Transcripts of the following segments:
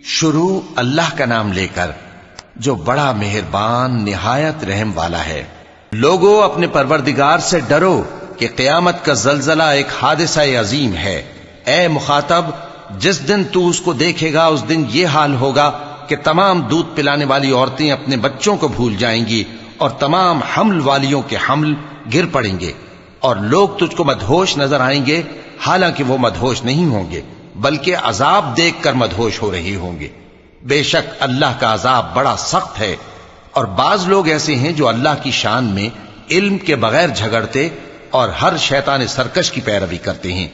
شروع اللہ کا نام لے کر جو بڑا مہربان نہایت رحم والا ہے۔ لوگو اپنے پروردگار سے ڈرو کہ قیامت کا زلزلہ ایک حادثہ عظیم ہے۔ اے مخاطب، جس دن تو اس کو دیکھے گا اس دن یہ حال ہوگا کہ تمام دودھ پلانے والی عورتیں اپنے بچوں کو بھول جائیں گی اور تمام حمل والیوں کے حمل گر پڑیں گے، اور لوگ تجھ کو مدہوش نظر آئیں گے، حالانکہ وہ مدہوش نہیں ہوں گے بلکہ عذاب دیکھ کر مدہوش ہو رہے ہوں گے۔ بے شک اللہ کا عذاب بڑا سخت ہے۔ اور بعض لوگ ایسے ہیں جو اللہ کی شان میں علم کے بغیر جھگڑتے اور ہر شیطان سرکش کی پیروی کرتے ہیں،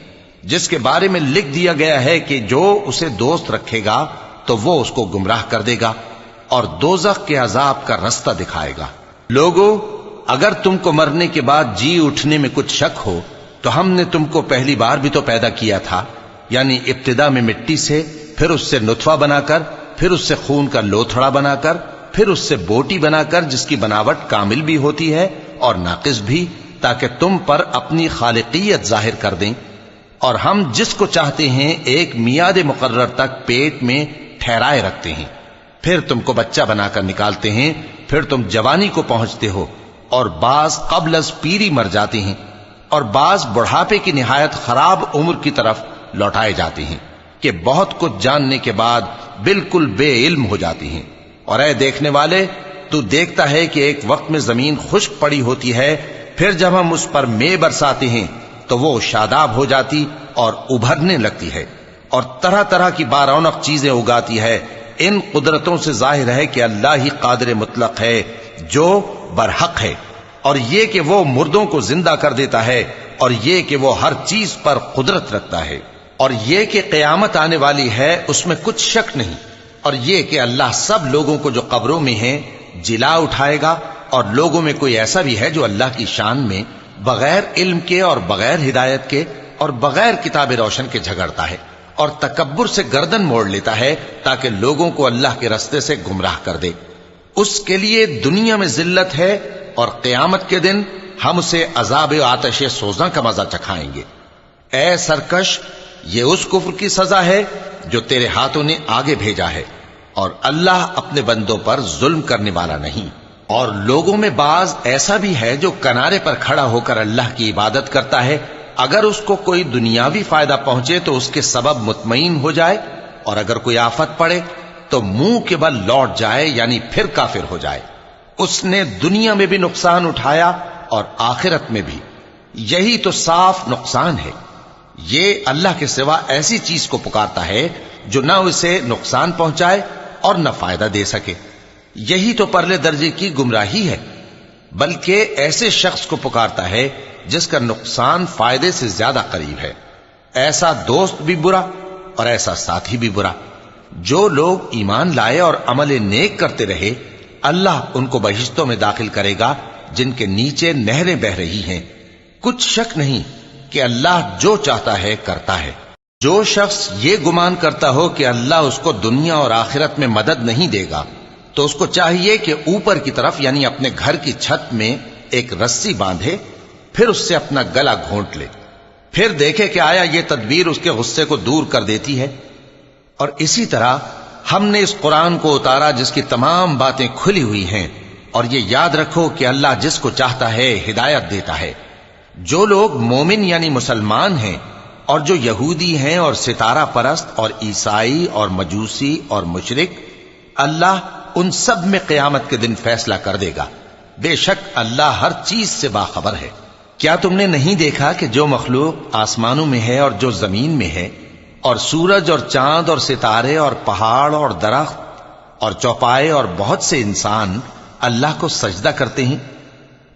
جس کے بارے میں لکھ دیا گیا ہے کہ جو اسے دوست رکھے گا تو وہ اس کو گمراہ کر دے گا اور دوزخ کے عذاب کا رستہ دکھائے گا۔ لوگو، اگر تم کو مرنے کے بعد جی اٹھنے میں کچھ شک ہو تو ہم نے تم کو پہلی بار بھی تو پیدا کیا تھا، یعنی ابتدا میں مٹی سے، پھر اس سے نطفہ بنا کر، پھر اس سے خون کا لوتھڑا بنا کر، پھر اس سے بوٹی بنا کر جس کی بناوٹ کامل بھی ہوتی ہے اور ناقص بھی، تاکہ تم پر اپنی خالقیت ظاہر کر دیں۔ اور ہم جس کو چاہتے ہیں ایک میعاد مقرر تک پیٹ میں ٹھہرائے رکھتے ہیں، پھر تم کو بچہ بنا کر نکالتے ہیں، پھر تم جوانی کو پہنچتے ہو، اور بعض قبل از پیری مر جاتے ہیں، اور بعض بڑھاپے کی نہایت خراب عمر کی طرف لوٹائے جاتے ہیں کہ بہت کچھ جاننے کے بعد بالکل بے علم ہو جاتی ہیں۔ اور اے دیکھنے والے، تو دیکھتا ہے کہ ایک وقت میں زمین خشک پڑی ہوتی ہے، پھر جب ہم اس پر مے برساتے ہیں تو وہ شاداب ہو جاتی اور ابھرنے لگتی ہے اور طرح طرح کی بارونق چیزیں اگاتی ہے۔ ان قدرتوں سے ظاہر ہے کہ اللہ ہی قادر مطلق ہے جو برحق ہے، اور یہ کہ وہ مردوں کو زندہ کر دیتا ہے، اور یہ کہ وہ ہر چیز پر قدرت رکھتا ہے، اور یہ کہ قیامت آنے والی ہے اس میں کچھ شک نہیں، اور یہ کہ اللہ سب لوگوں کو جو قبروں میں ہیں جلا اٹھائے گا، اور لوگوں میں کوئی ایسا بھی ہے جو اللہ کی شان میں بغیر علم کے اور بغیر ہدایت کے اور بغیر کتاب روشن کے جھگڑتا ہے اور تکبر سے گردن موڑ لیتا ہے تاکہ لوگوں کو اللہ کے رستے سے گمراہ کر دے۔ اس کے لیے دنیا میں ذلت ہے، اور قیامت کے دن ہم اسے عذاب آتش سوزاں کا مزہ چکھائیں گے۔ اے سرکش، یہ اس کفر کی سزا ہے جو تیرے ہاتھوں نے آگے بھیجا ہے، اور اللہ اپنے بندوں پر ظلم کرنے والا نہیں۔ اور لوگوں میں بعض ایسا بھی ہے جو کنارے پر کھڑا ہو کر اللہ کی عبادت کرتا ہے، اگر اس کو کوئی دنیاوی فائدہ پہنچے تو اس کے سبب مطمئن ہو جائے، اور اگر کوئی آفت پڑے تو منہ کے بل لوٹ جائے، یعنی پھر کافر ہو جائے۔ اس نے دنیا میں بھی نقصان اٹھایا اور آخرت میں بھی، یہی تو صاف نقصان ہے۔ یہ اللہ کے سوا ایسی چیز کو پکارتا ہے جو نہ اسے نقصان پہنچائے اور نہ فائدہ دے سکے، یہی تو پرلے درجے کی گمراہی ہے۔ بلکہ ایسے شخص کو پکارتا ہے جس کا نقصان فائدے سے زیادہ قریب ہے۔ ایسا دوست بھی برا اور ایسا ساتھی بھی برا۔ جو لوگ ایمان لائے اور عمل نیک کرتے رہے، اللہ ان کو بہشتوں میں داخل کرے گا جن کے نیچے نہریں بہ رہی ہیں۔ کچھ شک نہیں کہ اللہ جو چاہتا ہے کرتا ہے۔ جو شخص یہ گمان کرتا ہو کہ اللہ اس کو دنیا اور آخرت میں مدد نہیں دے گا، تو اس کو چاہیے کہ اوپر کی طرف یعنی اپنے گھر کی چھت میں ایک رسی باندھے، پھر اس سے اپنا گلا گھونٹ لے، پھر دیکھے کہ آیا یہ تدبیر اس کے غصے کو دور کر دیتی ہے۔ اور اسی طرح ہم نے اس قرآن کو اتارا جس کی تمام باتیں کھلی ہوئی ہیں، اور یہ یاد رکھو کہ اللہ جس کو چاہتا ہے ہدایت دیتا ہے۔ جو لوگ مومن یعنی مسلمان ہیں اور جو یہودی ہیں اور ستارہ پرست اور عیسائی اور مجوسی اور مشرک، اللہ ان سب میں قیامت کے دن فیصلہ کر دے گا۔ بے شک اللہ ہر چیز سے باخبر ہے۔ کیا تم نے نہیں دیکھا کہ جو مخلوق آسمانوں میں ہے اور جو زمین میں ہے، اور سورج اور چاند اور ستارے اور پہاڑ اور درخت اور چوپائے اور بہت سے انسان اللہ کو سجدہ کرتے ہیں،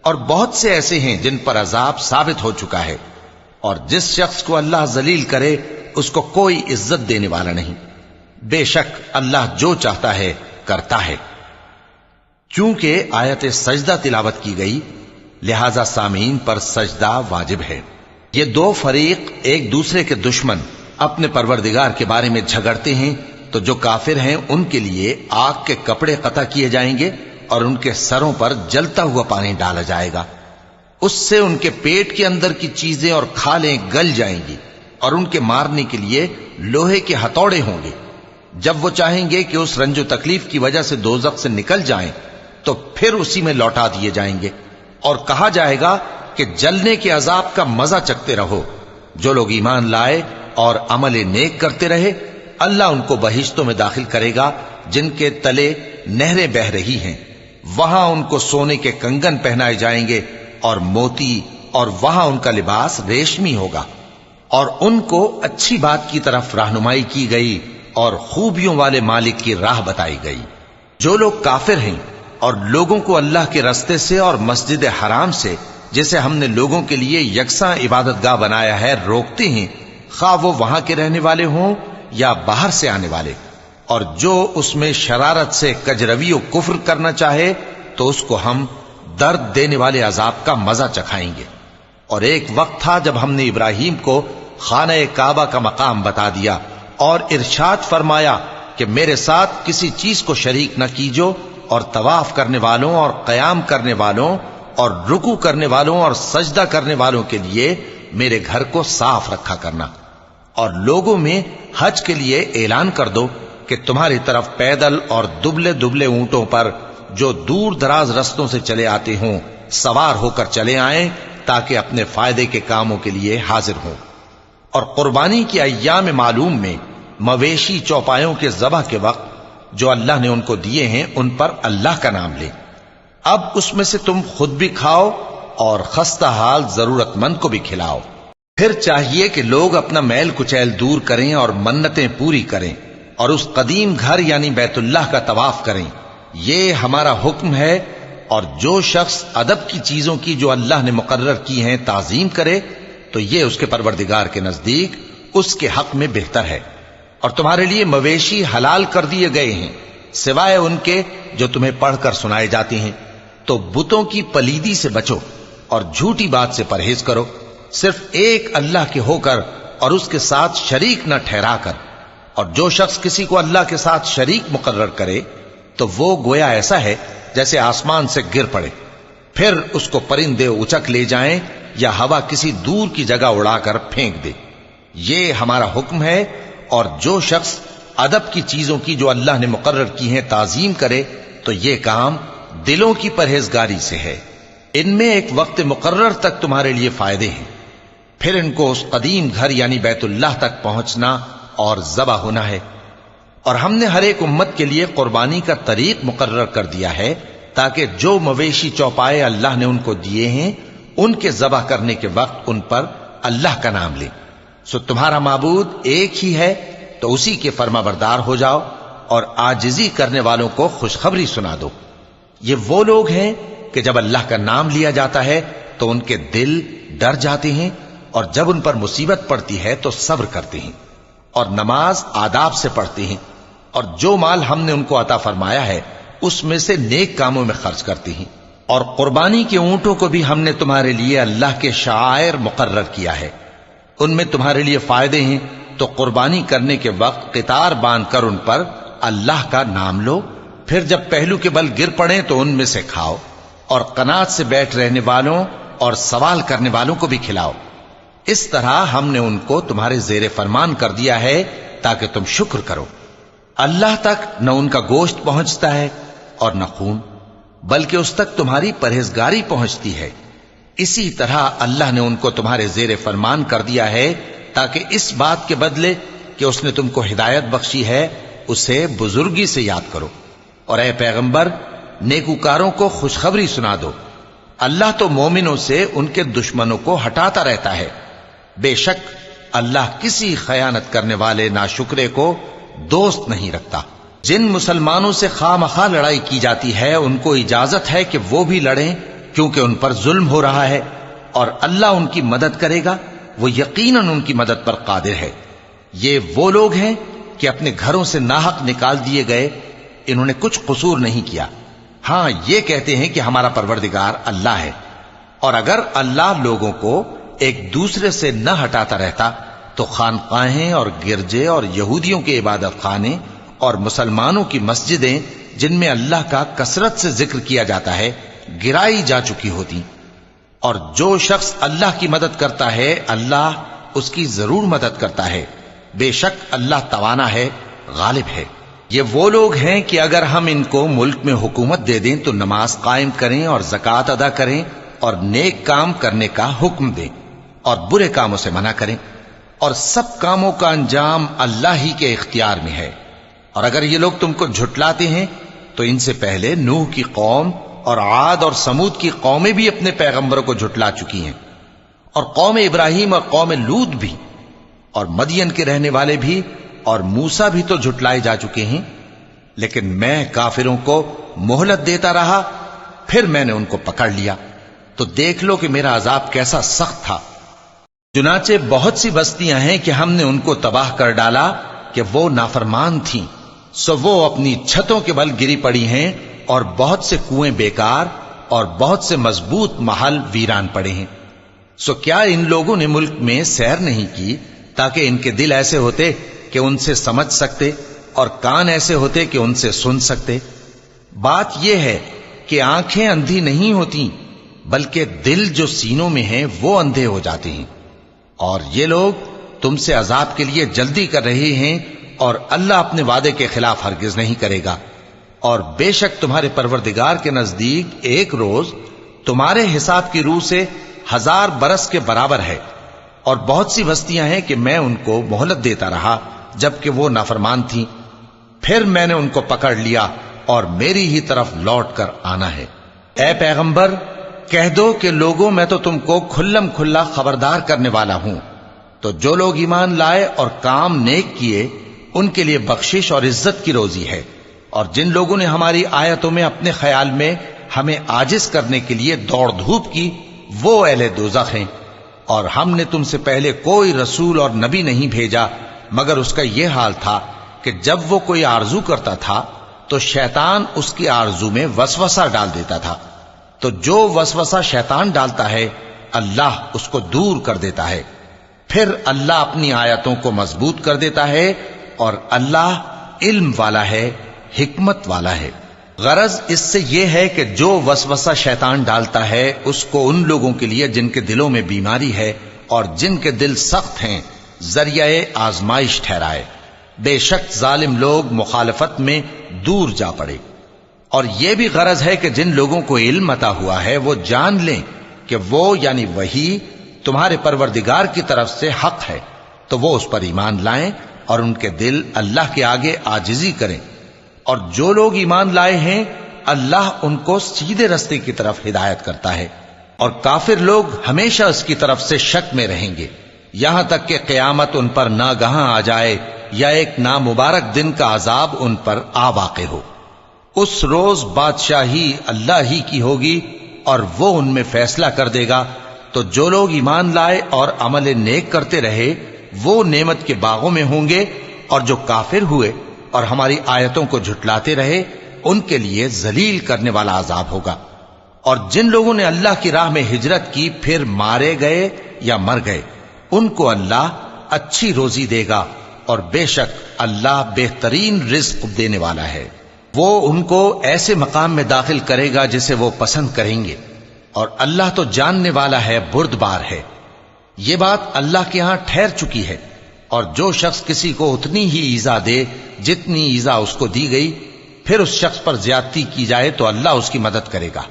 اور بہت سے ایسے ہیں جن پر عذاب ثابت ہو چکا ہے، اور جس شخص کو اللہ ذلیل کرے اس کو کوئی عزت دینے والا نہیں۔ بے شک اللہ جو چاہتا ہے کرتا ہے۔ چونکہ آیت سجدہ تلاوت کی گئی لہذا سامعین پر سجدہ واجب ہے۔ یہ دو فریق ایک دوسرے کے دشمن اپنے پروردگار کے بارے میں جھگڑتے ہیں، تو جو کافر ہیں ان کے لیے آگ کے کپڑے قطع کیے جائیں گے اور ان کے سروں پر جلتا ہوا پانی ڈالا جائے گا، اس سے ان کے پیٹ کے اندر کی چیزیں اور کھالیں گل جائیں گی، اور ان کے مارنے کے لیے لوہے کے ہتھوڑے ہوں گے۔ جب وہ چاہیں گے کہ اس رنج و تکلیف کی وجہ سے دوزخ سے نکل جائیں تو پھر اسی میں لوٹا دیے جائیں گے، اور کہا جائے گا کہ جلنے کے عذاب کا مزہ چکھتے رہو۔ جو لوگ ایمان لائے اور عمل نیک کرتے رہے، اللہ ان کو بہشتوں میں داخل کرے گا جن کے تلے نہریں بہ رہی ہیں، وہاں ان کو سونے کے کنگن پہنائے جائیں گے اور موتی، اور وہاں ان کا لباس ریشمی ہوگا، اور ان کو اچھی بات کی طرف رہنمائی کی گئی اور خوبیوں والے مالک کی راہ بتائی گئی۔ جو لوگ کافر ہیں اور لوگوں کو اللہ کے رستے سے اور مسجد حرام سے، جسے ہم نے لوگوں کے لیے یکساں عبادت گاہ بنایا ہے، روکتے ہیں، خواہ وہ وہاں کے رہنے والے ہوں یا باہر سے آنے والے، اور جو اس میں شرارت سے کجروی و کفر کرنا چاہے تو اس کو ہم درد دینے والے عذاب کا مزہ چکھائیں گے۔ اور ایک وقت تھا جب ہم نے ابراہیم کو خانہ کعبہ کا مقام بتا دیا اور ارشاد فرمایا کہ میرے ساتھ کسی چیز کو شریک نہ کیجو، اور طواف کرنے والوں اور قیام کرنے والوں اور رکوع کرنے والوں اور سجدہ کرنے والوں کے لیے میرے گھر کو صاف رکھا کرنا، اور لوگوں میں حج کے لیے اعلان کر دو کہ تمہاری طرف پیدل اور دبلے دبلے اونٹوں پر جو دور دراز رستوں سے چلے آتے ہوں سوار ہو کر چلے آئیں، تاکہ اپنے فائدے کے کاموں کے لیے حاضر ہوں۔ اور قربانی کی ایام معلوم میں مویشی چوپایوں کے ذبح کے وقت جو اللہ نے ان کو دیے ہیں ان پر اللہ کا نام لے۔ اب اس میں سے تم خود بھی کھاؤ اور خستہ حال ضرورت مند کو بھی کھلاؤ۔ پھر چاہیے کہ لوگ اپنا میل کچیل دور کریں اور منتیں پوری کریں اور اس قدیم گھر یعنی بیت اللہ کا طواف کریں، یہ ہمارا حکم ہے۔ اور جو شخص ادب کی چیزوں کی جو اللہ نے مقرر کی ہیں تعظیم کرے تو یہ اس کے پروردگار کے نزدیک اس کے حق میں بہتر ہے۔ اور تمہارے لیے مویشی حلال کر دیے گئے ہیں سوائے ان کے جو تمہیں پڑھ کر سنائے جاتے ہیں، تو بتوں کی پلیدی سے بچو اور جھوٹی بات سے پرہیز کرو، صرف ایک اللہ کے ہو کر اور اس کے ساتھ شریک نہ ٹھہرا کر۔ اور جو شخص کسی کو اللہ کے ساتھ شریک مقرر کرے تو وہ گویا ایسا ہے جیسے آسمان سے گر پڑے، پھر اس کو پرندے اچک لے جائیں یا ہوا کسی دور کی جگہ اڑا کر پھینک دے۔ یہ ہمارا حکم ہے۔ اور جو شخص ادب کی چیزوں کی جو اللہ نے مقرر کی ہیں تعظیم کرے تو یہ کام دلوں کی پرہیزگاری سے ہے۔ ان میں ایک وقت مقرر تک تمہارے لیے فائدے ہیں، پھر ان کو اس قدیم گھر یعنی بیت اللہ تک پہنچنا اور ذبح ہونا ہے۔ اور ہم نے ہر ایک امت کے لیے قربانی کا طریق مقرر کر دیا ہے تاکہ جو مویشی چوپائے اللہ نے ان کو دیے ہیں ان کے ذبح کرنے کے وقت ان پر اللہ کا نام لیں۔ سو تمہارا معبود ایک ہی ہے، تو اسی کے فرما بردار ہو جاؤ اور عاجزی کرنے والوں کو خوشخبری سنا دو۔ یہ وہ لوگ ہیں کہ جب اللہ کا نام لیا جاتا ہے تو ان کے دل ڈر جاتے ہیں، اور جب ان پر مصیبت پڑتی ہے تو صبر کرتے ہیں اور نماز آداب سے پڑھتے ہیں، اور جو مال ہم نے ان کو عطا فرمایا ہے اس میں سے نیک کاموں میں خرچ کرتے ہیں۔ اور قربانی کے اونٹوں کو بھی ہم نے تمہارے لیے اللہ کے شعائر مقرر کیا ہے، ان میں تمہارے لیے فائدے ہیں، تو قربانی کرنے کے وقت قطار باندھ کر ان پر اللہ کا نام لو، پھر جب پہلو کے بل گر پڑیں تو ان میں سے کھاؤ، اور قناعت سے بیٹھ رہنے والوں اور سوال کرنے والوں کو بھی کھلاؤ۔ اس طرح ہم نے ان کو تمہارے زیر فرمان کر دیا ہے تاکہ تم شکر کرو۔ اللہ تک نہ ان کا گوشت پہنچتا ہے اور نہ خون، بلکہ اس تک تمہاری پرہیزگاری پہنچتی ہے۔ اسی طرح اللہ نے ان کو تمہارے زیر فرمان کر دیا ہے تاکہ اس بات کے بدلے کہ اس نے تم کو ہدایت بخشی ہے اسے بزرگی سے یاد کرو۔ اور اے پیغمبر، نیکوکاروں کو خوشخبری سنا دو، اللہ تو مومنوں سے ان کے دشمنوں کو ہٹاتا رہتا ہے۔ بے شک اللہ کسی خیانت کرنے والے ناشکرے کو دوست نہیں رکھتا۔ جن مسلمانوں سے خواہ مخواہ لڑائی کی جاتی ہے ان کو اجازت ہے کہ وہ بھی لڑیں، کیونکہ ان پر ظلم ہو رہا ہے، اور اللہ ان کی مدد کرے گا، وہ یقیناً ان کی مدد پر قادر ہے۔ یہ وہ لوگ ہیں کہ اپنے گھروں سے ناحق نکال دیے گئے، انہوں نے کچھ قصور نہیں کیا، ہاں یہ کہتے ہیں کہ ہمارا پروردگار اللہ ہے۔ اور اگر اللہ لوگوں کو ایک دوسرے سے نہ ہٹاتا رہتا تو خانقاہیں اور گرجے اور یہودیوں کے عبادت خانے اور مسلمانوں کی مسجدیں جن میں اللہ کا کثرت سے ذکر کیا جاتا ہے گرائی جا چکی ہوتی۔ اور جو شخص اللہ کی مدد کرتا ہے اللہ اس کی ضرور مدد کرتا ہے، بے شک اللہ توانا ہے غالب ہے۔ یہ وہ لوگ ہیں کہ اگر ہم ان کو ملک میں حکومت دے دیں تو نماز قائم کریں اور زکوٰۃ ادا کریں اور نیک کام کرنے کا حکم دیں اور برے کاموں سے منع کریں، اور سب کاموں کا انجام اللہ ہی کے اختیار میں ہے۔ اور اگر یہ لوگ تم کو جھٹلاتے ہیں تو ان سے پہلے نوح کی قوم اور عاد اور سمود کی قومیں بھی اپنے پیغمبروں کو جھٹلا چکی ہیں، اور قوم ابراہیم اور قوم لوط بھی، اور مدین کے رہنے والے بھی، اور موسیٰ بھی تو جھٹلائے جا چکے ہیں۔ لیکن میں کافروں کو مہلت دیتا رہا، پھر میں نے ان کو پکڑ لیا، تو دیکھ لو کہ میرا عذاب کیسا سخت تھا۔ چنانچہ بہت سی بستیاں ہیں کہ ہم نے ان کو تباہ کر ڈالا کہ وہ نافرمان تھیں، سو وہ اپنی چھتوں کے بل گری پڑی ہیں، اور بہت سے کنویں بیکار اور بہت سے مضبوط محل ویران پڑے ہیں۔ سو کیا ان لوگوں نے ملک میں سیر نہیں کی تاکہ ان کے دل ایسے ہوتے کہ ان سے سمجھ سکتے اور کان ایسے ہوتے کہ ان سے سن سکتے؟ بات یہ ہے کہ آنکھیں اندھی نہیں ہوتی، بلکہ دل جو سینوں میں ہیں وہ اندھے ہو جاتے ہیں۔ اور یہ لوگ تم سے عذاب کے لیے جلدی کر رہے ہیں، اور اللہ اپنے وعدے کے خلاف ہرگز نہیں کرے گا۔ اور بے شک تمہارے پروردگار کے نزدیک ایک روز تمہارے حساب کی روح سے 1000 برس کے برابر ہے۔ اور بہت سی بستیاں ہیں کہ میں ان کو مہلت دیتا رہا جبکہ وہ نافرمان تھیں، پھر میں نے ان کو پکڑ لیا اور میری ہی طرف لوٹ کر آنا ہے۔ اے پیغمبر، کہہ دو کہ لوگوں میں تو تم کو کھلم کھلا خبردار کرنے والا ہوں، تو جو لوگ ایمان لائے اور کام نیک کیے ان کے لیے بخشش اور عزت کی روزی ہے، اور جن لوگوں نے ہماری آیتوں میں اپنے خیال میں ہمیں عاجز کرنے کے لیے دوڑ دھوپ کی، وہ اہل دوزخ ہیں۔ اور ہم نے تم سے پہلے کوئی رسول اور نبی نہیں بھیجا مگر اس کا یہ حال تھا کہ جب وہ کوئی آرزو کرتا تھا تو شیطان اس کی آرزو میں وسوسہ ڈال دیتا تھا، تو جو وسوسہ شیطان ڈالتا ہے اللہ اس کو دور کر دیتا ہے، پھر اللہ اپنی آیتوں کو مضبوط کر دیتا ہے، اور اللہ علم والا ہے، حکمت والا ہے۔ غرض اس سے یہ ہے کہ جو وسوسہ شیطان ڈالتا ہے اس کو ان لوگوں کے لیے جن کے دلوں میں بیماری ہے اور جن کے دل سخت ہیں ذریعہ آزمائش ٹھہرائے۔ بے شک ظالم لوگ مخالفت میں دور جا پڑے۔ اور یہ بھی غرض ہے کہ جن لوگوں کو علم عطا ہوا ہے وہ جان لیں کہ وہ یعنی وحی تمہارے پروردگار کی طرف سے حق ہے، تو وہ اس پر ایمان لائیں اور ان کے دل اللہ کے آگے عاجزی کریں۔ اور جو لوگ ایمان لائے ہیں اللہ ان کو سیدھے رستے کی طرف ہدایت کرتا ہے، اور کافر لوگ ہمیشہ اس کی طرف سے شک میں رہیں گے، یہاں تک کہ قیامت ان پر ناگہاں آ جائے یا ایک نامبارک دن کا عذاب ان پر آ واقع ہو۔ اس روز بادشاہی اللہ ہی کی ہوگی اور وہ ان میں فیصلہ کر دے گا، تو جو لوگ ایمان لائے اور عمل نیک کرتے رہے وہ نعمت کے باغوں میں ہوں گے، اور جو کافر ہوئے اور ہماری آیتوں کو جھٹلاتے رہے ان کے لیے ذلیل کرنے والا عذاب ہوگا۔ اور جن لوگوں نے اللہ کی راہ میں ہجرت کی پھر مارے گئے یا مر گئے ان کو اللہ اچھی روزی دے گا، اور بے شک اللہ بہترین رزق دینے والا ہے۔ وہ ان کو ایسے مقام میں داخل کرے گا جسے وہ پسند کریں گے، اور اللہ تو جاننے والا ہے، بردبار ہے۔ یہ بات اللہ کے ہاں ٹھہر چکی ہے، اور جو شخص کسی کو اتنی ہی ایذا دے جتنی ایذا اس کو دی گئی، پھر اس شخص پر زیادتی کی جائے تو اللہ اس کی مدد کرے گا۔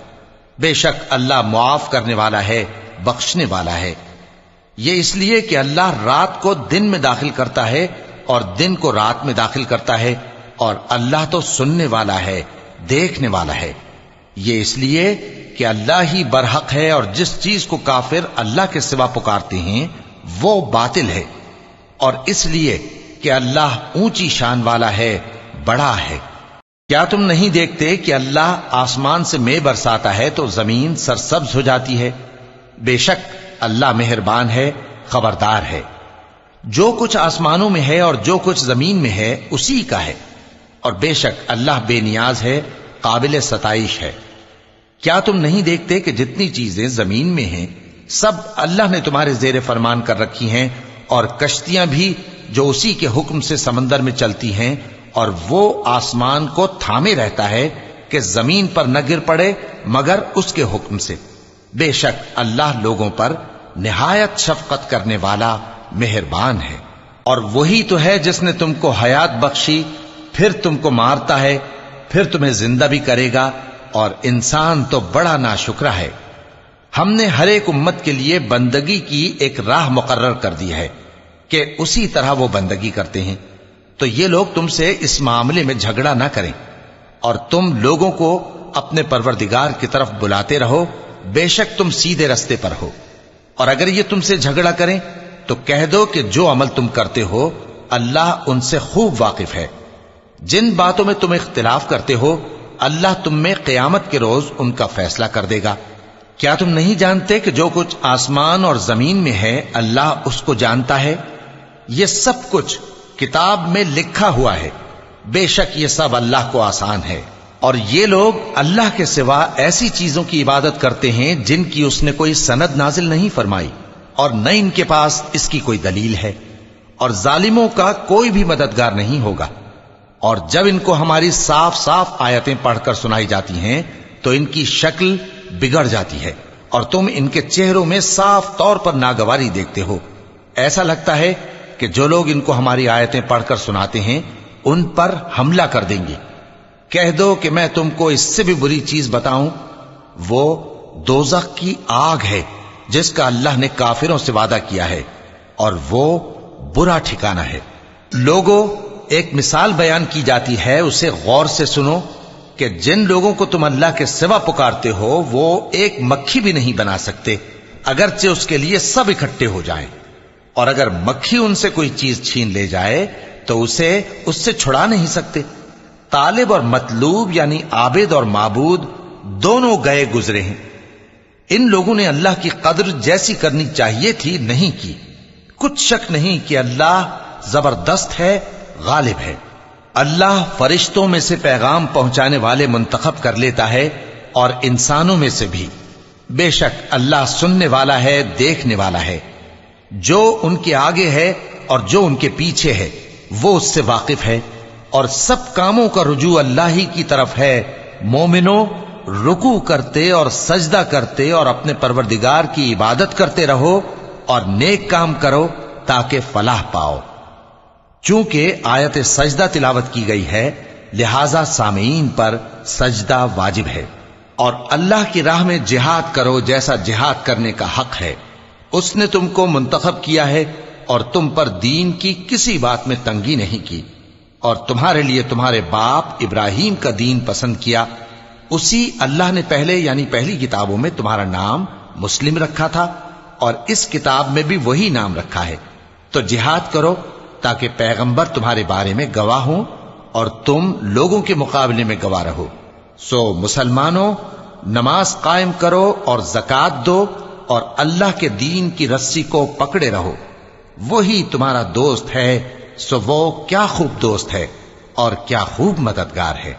بے شک اللہ معاف کرنے والا ہے، بخشنے والا ہے۔ یہ اس لیے کہ اللہ رات کو دن میں داخل کرتا ہے اور دن کو رات میں داخل کرتا ہے، اور اللہ تو سننے والا ہے، دیکھنے والا ہے۔ یہ اس لیے کہ اللہ ہی برحق ہے، اور جس چیز کو کافر اللہ کے سوا پکارتے ہیں وہ باطل ہے، اور اس لیے کہ اللہ اونچی شان والا ہے، بڑا ہے۔ کیا تم نہیں دیکھتے کہ اللہ آسمان سے مے برساتا ہے تو زمین سرسبز ہو جاتی ہے؟ بے شک اللہ مہربان ہے، خبردار ہے۔ جو کچھ آسمانوں میں ہے اور جو کچھ زمین میں ہے اسی کا ہے، اور بے شک اللہ بے نیاز ہے، قابل ستائش ہے۔ کیا تم نہیں دیکھتے کہ جتنی چیزیں زمین میں ہیں سب اللہ نے تمہارے زیر فرمان کر رکھی ہیں، اور کشتیاں بھی جو اسی کے حکم سے سمندر میں چلتی ہیں، اور وہ آسمان کو تھامے رہتا ہے کہ زمین پر نہ گر پڑے مگر اس کے حکم سے۔ بے شک اللہ لوگوں پر نہایت شفقت کرنے والا، مہربان ہے۔ اور وہی تو ہے جس نے تم کو حیات بخشی، پھر تم کو مارتا ہے، پھر تمہیں زندہ بھی کرے گا، اور انسان تو بڑا ناشکرا ہے۔ ہم نے ہر ایک امت کے لیے بندگی کی ایک راہ مقرر کر دی ہے کہ اسی طرح وہ بندگی کرتے ہیں، تو یہ لوگ تم سے اس معاملے میں جھگڑا نہ کریں، اور تم لوگوں کو اپنے پروردگار کی طرف بلاتے رہو، بے شک تم سیدھے رستے پر ہو۔ اور اگر یہ تم سے جھگڑا کریں تو کہہ دو کہ جو عمل تم کرتے ہو اللہ ان سے خوب واقف ہے۔ جن باتوں میں تم اختلاف کرتے ہو اللہ تم میں قیامت کے روز ان کا فیصلہ کر دے گا۔ کیا تم نہیں جانتے کہ جو کچھ آسمان اور زمین میں ہے اللہ اس کو جانتا ہے؟ یہ سب کچھ کتاب میں لکھا ہوا ہے، بے شک یہ سب اللہ کو آسان ہے۔ اور یہ لوگ اللہ کے سوا ایسی چیزوں کی عبادت کرتے ہیں جن کی اس نے کوئی سند نازل نہیں فرمائی، اور نہ ان کے پاس اس کی کوئی دلیل ہے، اور ظالموں کا کوئی بھی مددگار نہیں ہوگا۔ اور جب ان کو ہماری صاف صاف آیتیں پڑھ کر سنائی جاتی ہیں تو ان کی شکل بگڑ جاتی ہے، اور تم ان کے چہروں میں صاف طور پر ناگواری دیکھتے ہو۔ ایسا لگتا ہے کہ جو لوگ ان کو ہماری آیتیں پڑھ کر سناتے ہیں ان پر حملہ کر دیں گے۔ کہہ دو کہ میں تم کو اس سے بھی بری چیز بتاؤں، وہ دوزخ کی آگ ہے جس کا اللہ نے کافروں سے وعدہ کیا ہے، اور وہ برا ٹھکانہ ہے۔ لوگوں، ایک مثال بیان کی جاتی ہے، اسے غور سے سنو کہ جن لوگوں کو تم اللہ کے سوا پکارتے ہو وہ ایک مکھی بھی نہیں بنا سکتے اگرچہ اس کے لیے سب اکٹھے ہو جائیں، اور اگر مکھی ان سے کوئی چیز چھین لے جائے تو اسے اس سے چھڑا نہیں سکتے۔ طالب اور مطلوب یعنی عابد اور معبود دونوں گئے گزرے ہیں۔ ان لوگوں نے اللہ کی قدر جیسی کرنی چاہیے تھی نہیں کی۔ کچھ شک نہیں کہ اللہ زبردست ہے، غالب ہے۔ اللہ فرشتوں میں سے پیغام پہنچانے والے منتخب کر لیتا ہے اور انسانوں میں سے بھی۔ بے شک اللہ سننے والا ہے، دیکھنے والا ہے۔ جو ان کے آگے ہے اور جو ان کے پیچھے ہے وہ اس سے واقف ہے، اور سب کاموں کا رجوع اللہ ہی کی طرف ہے۔ مومنوں، رکوع کرتے اور سجدہ کرتے اور اپنے پروردگار کی عبادت کرتے رہو اور نیک کام کرو تاکہ فلاح پاؤ۔ چونکہ آیت سجدہ تلاوت کی گئی ہے لہذا سامعین پر سجدہ واجب ہے۔ اور اللہ کی راہ میں جہاد کرو جیسا جہاد کرنے کا حق ہے۔ اس نے تم کو منتخب کیا ہے اور تم پر دین کی کسی بات میں تنگی نہیں کی، اور تمہارے لیے تمہارے باپ ابراہیم کا دین پسند کیا۔ اسی اللہ نے پہلے یعنی پہلی کتابوں میں تمہارا نام مسلم رکھا تھا، اور اس کتاب میں بھی وہی نام رکھا ہے۔ تو جہاد کرو تاکہ پیغمبر تمہارے بارے میں گواہ ہوں اور تم لوگوں کے مقابلے میں گواہ رہو۔ سو مسلمانوں، نماز قائم کرو اور زکوٰۃ دو اور اللہ کے دین کی رسی کو پکڑے رہو، وہی تمہارا دوست ہے۔ سو وہ کیا خوب دوست ہے اور کیا خوب مددگار ہے۔